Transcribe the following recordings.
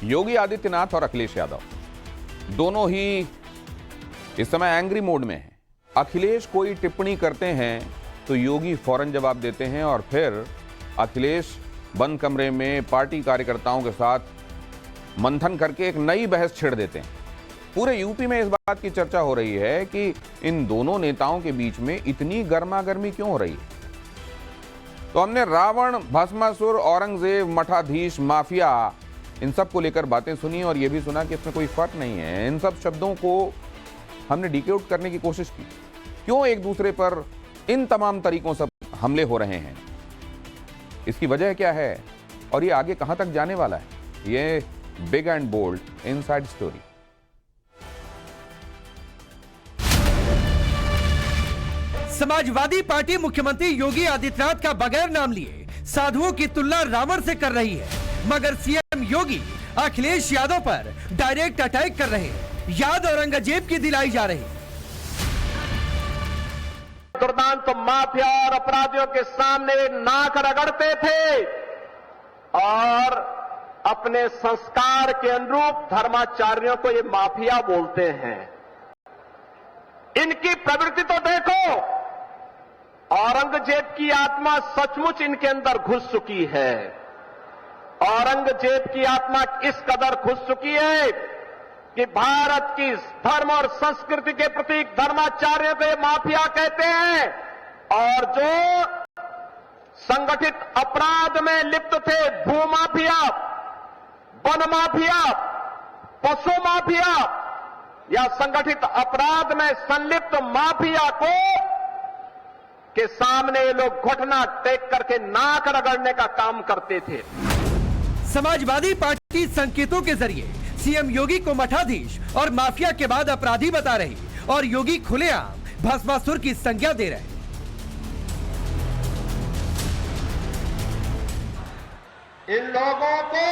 योगी आदित्यनाथ और अखिलेश यादव दोनों ही इस समय एंग्री मोड में हैं। अखिलेश कोई टिप्पणी करते हैं तो योगी फौरन जवाब देते हैं और फिर अखिलेश बंद कमरे में पार्टी कार्यकर्ताओं के साथ मंथन करके एक नई बहस छेड़ देते हैं। पूरे यूपी में इस बात की चर्चा हो रही है कि इन दोनों नेताओं के बीच में इतनी गर्मागर्मी क्यों हो रही है। तो हमने रावण, भस्मासुर, औरंगजेब, मठाधीश, माफिया, इन सब को लेकर बातें सुनी और यह भी सुना कि इसमें कोई फर्क नहीं है। इन सब शब्दों को हमने डिकोड करने की कोशिश की। क्यों एक दूसरे पर इन तमाम तरीकों से हमले हो रहे हैं, इसकी वजह क्या है और ये आगे कहां तक जाने वाला है, ये big and bold inside story. Samajwadi Party मुख्यमंत्री योगी आदित्यनाथ का बगैर नाम लिए साधुओं की तुलना रावण से कर रही है, मगर सीएम योगी अखिलेश यादव पर डायरेक्ट अटैक कर रहे हैं। याद औरंगजेब की दिलाई जा रही। दुर्दांत माफिया और अपराधियों के सामने नाक रगड़ते थे और अपने संस्कार के अनुरूप धर्माचार्यों को ये माफिया बोलते हैं। इनकी प्रवृत्ति तो देखो, औरंगजेब की आत्मा सचमुच इनके अंदर घुस चुकी है। औरंगजेब की आत्मा इस कदर घुस चुकी है कि भारत की धर्म और संस्कृति के प्रतीक धर्माचार्यों को ये माफिया कहते हैं और जो संगठित अपराध में लिप्त थे, भूमाफिया, वन माफिया, पशु माफिया या संगठित अपराध में संलिप्त माफिया को के सामने ये लोग घुटना टेक करके नाक रगड़ने का काम करते थे। समाजवादी पार्टी संकेतों के जरिए सीएम योगी को मठाधीश और माफिया के बाद अपराधी बता रही और योगी खुलेआम भस्मासुर की संज्ञा दे रहे। इन लोगों को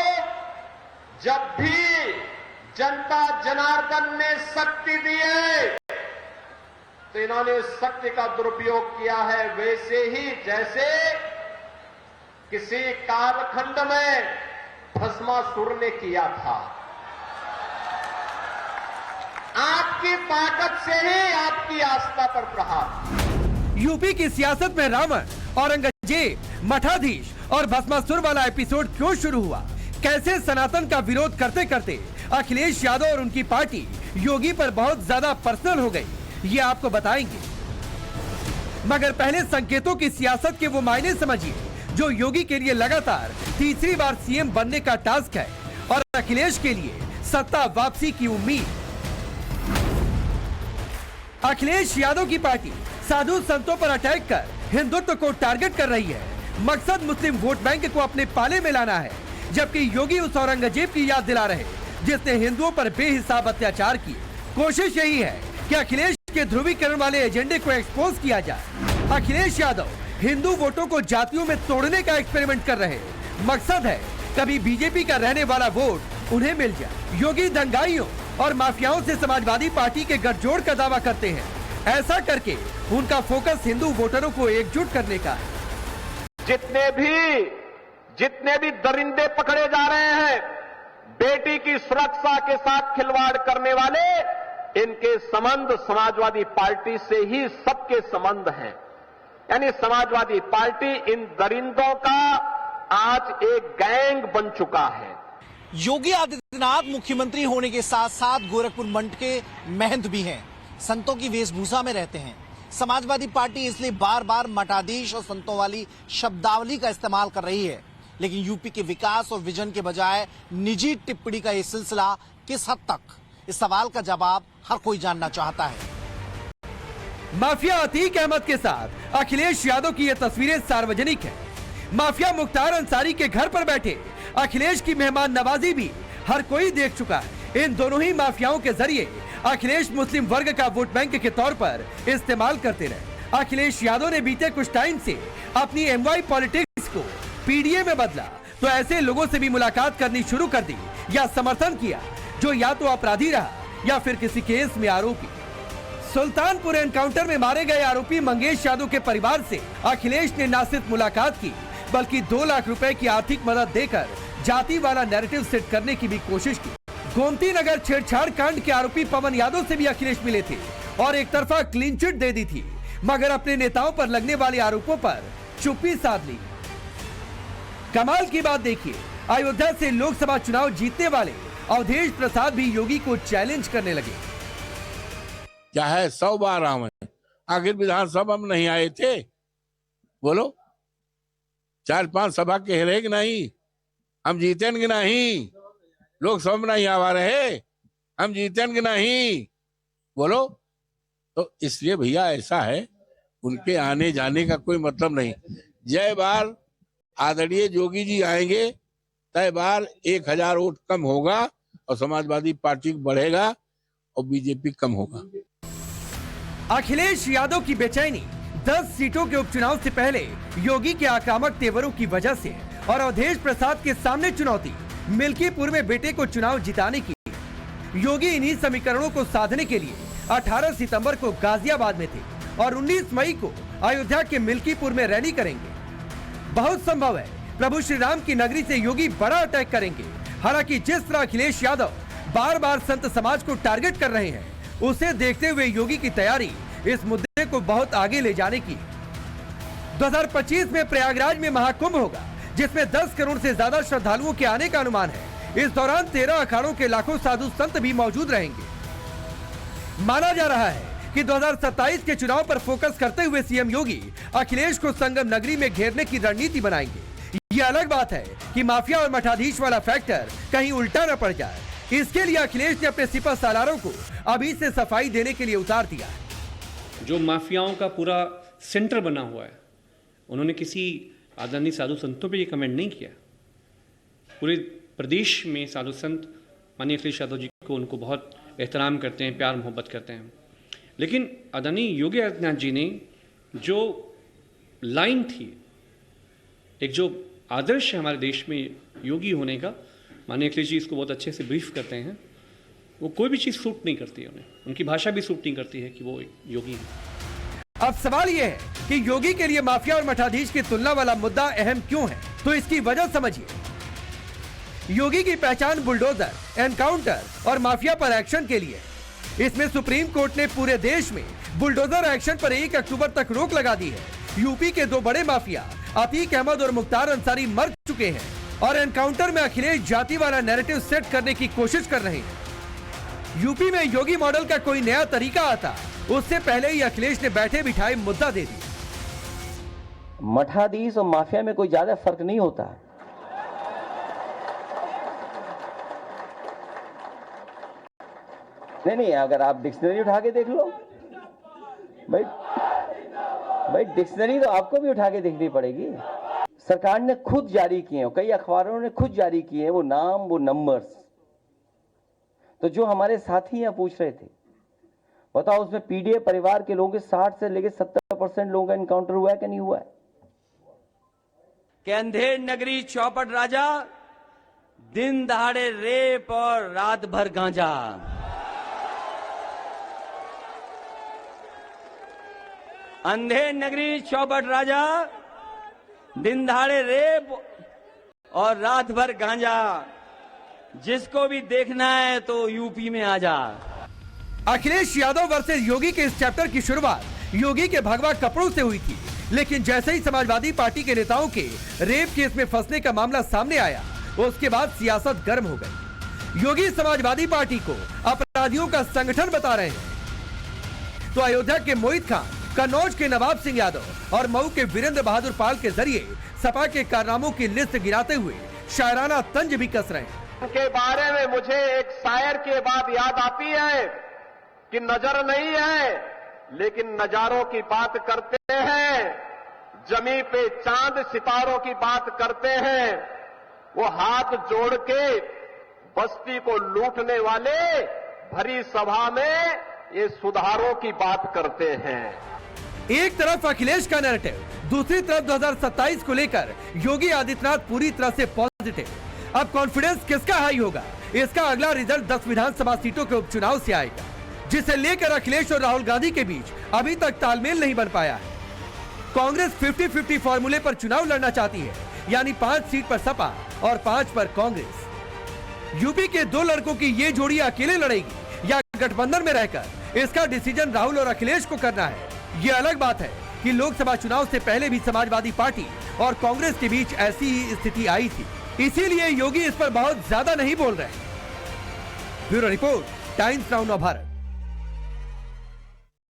जब भी जनता जनार्दन ने शक्ति दी है तो इन्होंने शक्ति का दुरुपयोग किया है, वैसे ही जैसे किसी कालखंड में भस्मासुर ने किया था। आपकी ताकत से ही आपकी आस्था पर प्रहार। यूपी की सियासत में रावण, औरंगजेब, मठाधीश और भस्मासुर वाला एपिसोड क्यों शुरू हुआ, कैसे सनातन का विरोध करते करते अखिलेश यादव और उनकी पार्टी योगी पर बहुत ज्यादा पर्सनल हो गई, ये आपको बताएंगे। मगर पहले संकेतों की सियासत के वो मायने समझिए जो योगी के लिए लगातार तीसरी बार सीएम बनने का टास्क है और अखिलेश के लिए सत्ता वापसी की उम्मीद। अखिलेश यादव की पार्टी साधु संतों पर अटैक कर हिंदुत्व को टारगेट कर रही है। मकसद मुस्लिम वोट बैंक को अपने पाले में लाना है, जबकि योगी उस औरंगजेब की याद दिला रहे जिसने हिंदुओं पर बेहिसाब अत्याचार किए। कोशिश यही है कि अखिलेश के ध्रुवीकरण वाले एजेंडे को एक्सपोज किया जाए। अखिलेश यादव हिंदू वोटों को जातियों में तोड़ने का एक्सपेरिमेंट कर रहे। मकसद है कभी बीजेपी का रहने वाला वोट उन्हें मिल जाए। योगी दंगाइयों और माफियाओं से समाजवादी पार्टी के गठजोड़ का दावा करते हैं। ऐसा करके उनका फोकस हिंदू वोटरों को एकजुट करने का है। जितने भी दरिंदे पकड़े जा रहे हैं, बेटी की सुरक्षा के साथ खिलवाड़ करने वाले, इनके संबंध समाजवादी पार्टी से ही सबके संबंध हैं। यानी समाजवादी पार्टी इन दरिंदों का आज एक गैंग बन चुका है। योगी आदित्यनाथ मुख्यमंत्री होने के साथ साथ गोरखपुर मंडल के महंत भी हैं, संतों की वेशभूषा में रहते हैं। समाजवादी पार्टी इसलिए बार बार मठाधीश और संतों वाली शब्दावली का इस्तेमाल कर रही है, लेकिन यूपी के विकास और विजन के बजाय निजी टिप्पणी का यह सिलसिला किस हद तक, इस सवाल का जवाब हर कोई जानना चाहता है। माफिया अतीक अहमद के साथ अखिलेश यादव की ये तस्वीरें सार्वजनिक है। माफिया मुख्तार अंसारी के घर पर बैठे अखिलेश की मेहमान नवाजी भी हर कोई देख चुका है। इन दोनों ही माफियाओं के जरिए अखिलेश मुस्लिम वर्ग का वोट बैंक के तौर पर इस्तेमाल करते रहे। अखिलेश यादव ने बीते कुछ टाइम से अपनी एमवाई पॉलिटिक्स को पीडीए में बदला तो ऐसे लोगों से भी मुलाकात करनी शुरू कर दी या समर्थन किया जो या तो अपराधी रहा या फिर किसी केस में आरोपी। सुल्तानपुर एनकाउंटर में मारे गए आरोपी मंगेश यादव के परिवार से अखिलेश ने न सिर्फ मुलाकात की बल्कि 2 लाख रुपए की आर्थिक मदद देकर जाति वाला नैरेटिव सेट करने की भी कोशिश की। गोमती नगर छेड़छाड़ कांड के आरोपी पवन यादव से भी अखिलेश मिले थे और एक तरफा क्लीन चिट दे दी थी, मगर अपने नेताओं पर लगने वाले आरोपों पर चुप्पी साध ली। कमाल की बात देखिए, अयोध्या से लोकसभा चुनाव जीतने वाले अवधेश प्रसाद भी योगी को चैलेंज करने लगे। क्या है 100 बार आए, आखिर विधानसभा में नहीं आए थे? बोलो, 4-5 सभा कह रहे कि नहीं? हम जीतेंगे नहीं? लोकसभा में नहीं आवा रहे, हम जीतेंगे नहीं? बोलो। तो इसलिए भैया ऐसा है, उनके आने जाने का कोई मतलब नहीं। जय बार आदरणीय योगी जी आएंगे, तय बार 1000 वोट कम होगा और समाजवादी पार्टी बढ़ेगा और बीजेपी कम होगा। अखिलेश यादव की बेचैनी 10 सीटों के उपचुनाव से पहले योगी के आक्रामक तेवरों की वजह से और अवधेश प्रसाद के सामने चुनौती मिल्कीपुर में बेटे को चुनाव जिताने की। योगी इन्हीं समीकरणों को साधने के लिए 18 सितंबर को गाजियाबाद में थे और 19 मई को अयोध्या के मिल्कीपुर में रैली करेंगे। बहुत संभव है प्रभु श्री राम की नगरी से योगी बड़ा अटैक करेंगे। हालांकि जिस तरह अखिलेश यादव बार बार संत समाज को टारगेट कर रहे हैं, उसे देखते हुए योगी की तैयारी इस मुद्दे को बहुत आगे ले जाने की। 2025 में प्रयागराज में महाकुंभ होगा, जिसमें 10 करोड़ से ज्यादा श्रद्धालुओं के आने का अनुमान है। इस दौरान 13 अखाड़ों के लाखों साधु संत भी मौजूद रहेंगे। माना जा रहा है कि 2027 के चुनाव पर फोकस करते हुए सीएम योगी अखिलेश को संगम नगरी में घेरने की रणनीति बनाएंगे। ये अलग बात है कि माफिया और मठाधीश वाला फैक्टर कहीं उल्टा न पड़ जाए। इसके लिए अखिलेश ने अपने सिपा सालारों को अभी से सफाई देने के लिए उतार दिया। जो माफियाओं का पूरा सेंटर बना हुआ है, उन्होंने किसी आदरणीय साधु संतों पे ये कमेंट नहीं किया। पूरे प्रदेश में साधु संत माननीय अखिलेश यादव जी को, उनको बहुत एहतराम करते हैं, प्यार मोहब्बत करते हैं। लेकिन आदरणीय योगी आदित्यनाथ जी ने जो लाइन थी, एक जो आदर्श है हमारे देश में योगी होने का, माननीय अखिलेश जी इसको बहुत अच्छे से ब्रीफ करते हैं। वो कोई भी चीज़ सूट नहीं करती है उन्हें, उनकी भाषा भी सूट नहीं करती है कि वो योगी है। अब सवाल यह है कि योगी के लिए माफिया और मठाधीश की तुलना वाला मुद्दा अहम क्यों है, तो इसकी वजह समझिए। योगी की पहचान बुलडोजर, एनकाउंटर और माफिया पर एक्शन के लिए। इसमें सुप्रीम कोर्ट ने पूरे देश में बुलडोजर एक्शन पर 1 अक्टूबर तक रोक लगा दी है। यूपी के 2 बड़े माफिया अतीक अहमद और मुख्तार अंसारी मर चुके हैं और एनकाउंटर में अखिलेश जाति वाला नैरेटिव सेट करने की कोशिश कर रहे हैं। यूपी में योगी मॉडल का कोई नया तरीका आता, उससे पहले ही अखिलेश ने बैठे बिठाए मुद्दा दे दिया। मठाधीश और माफिया में कोई ज्यादा फर्क नहीं होता। नहीं, अगर आप डिक्शनरी उठा के देख लो भाई डिक्शनरी तो आपको भी उठा के देखनी पड़ेगी। सरकार ने खुद जारी किए हैं, कई अखबारों ने खुद जारी किए हैं वो नाम, वो नंबर्स। तो जो हमारे साथी यहाँ पूछ रहे थे, बताओ उसमें पीडीए परिवार के लोगों के 60 से लेकर 70% लोगों का एनकाउंटर हुआ है कि नहीं हुआ है? कि अंधेर नगरी चौपट राजा, दिन दहाड़े रेप और रात भर गांजा। अंधेर नगरी चौपट राजा, दिन दहाड़े रेप और रात भर गांजा। जिसको भी देखना है तो यूपी में आ जा। अखिलेश यादव वर्सेस योगी के इस चैप्टर की शुरुआत योगी के भगवा कपड़ों से हुई थी, लेकिन जैसे ही समाजवादी पार्टी के नेताओं के रेप केस में फंसने का मामला सामने आया, उसके बाद सियासत गर्म हो गई। योगी समाजवादी पार्टी को अपराधियों का संगठन बता रहे हैं, तो अयोध्या के मोहित खान, कन्नौज के नवाब सिंह यादव और मऊ के वीरेंद्र बहादुर पाल के जरिए सपा के कारनामों की लिस्ट गिराते हुए शायराना तंज भी कस रहे हैं। उनके बारे में मुझे एक शायर की बात याद आती है कि नजर नहीं है लेकिन नजारों की बात करते हैं, जमी पे चांद सितारों की बात करते हैं। वो हाथ जोड़ के बस्ती को लूटने वाले भरी सभा में ये सुधारों की बात करते हैं। एक तरफ अखिलेश का नैरेटिव, दूसरी तरफ 2027 को लेकर योगी आदित्यनाथ पूरी तरह से पॉजिटिव। अब कॉन्फिडेंस किसका हाई होगा, इसका अगला रिजल्ट 10 विधानसभा सीटों के उपचुनाव से आएगा, जिसे लेकर अखिलेश और राहुल गांधी के बीच अभी तक तालमेल नहीं बन पाया है। कांग्रेस 50-50 फॉर्मूले पर चुनाव लड़ना चाहती है, यानी 5 सीट पर सपा और 5 पर कांग्रेस। यूपी के 2 लड़कों की ये जोड़ी अकेले लड़ेगी या गठबंधन में रहकर, इसका डिसीजन राहुल और अखिलेश को करना है। ये अलग बात है कि लोकसभा चुनाव से पहले भी समाजवादी पार्टी और कांग्रेस के बीच ऐसी ही स्थिति आई थी, इसीलिए योगी इस पर बहुत ज्यादा नहीं बोल रहे। ब्यूरो रिपोर्ट, टाइम्स नाउ नव भारत।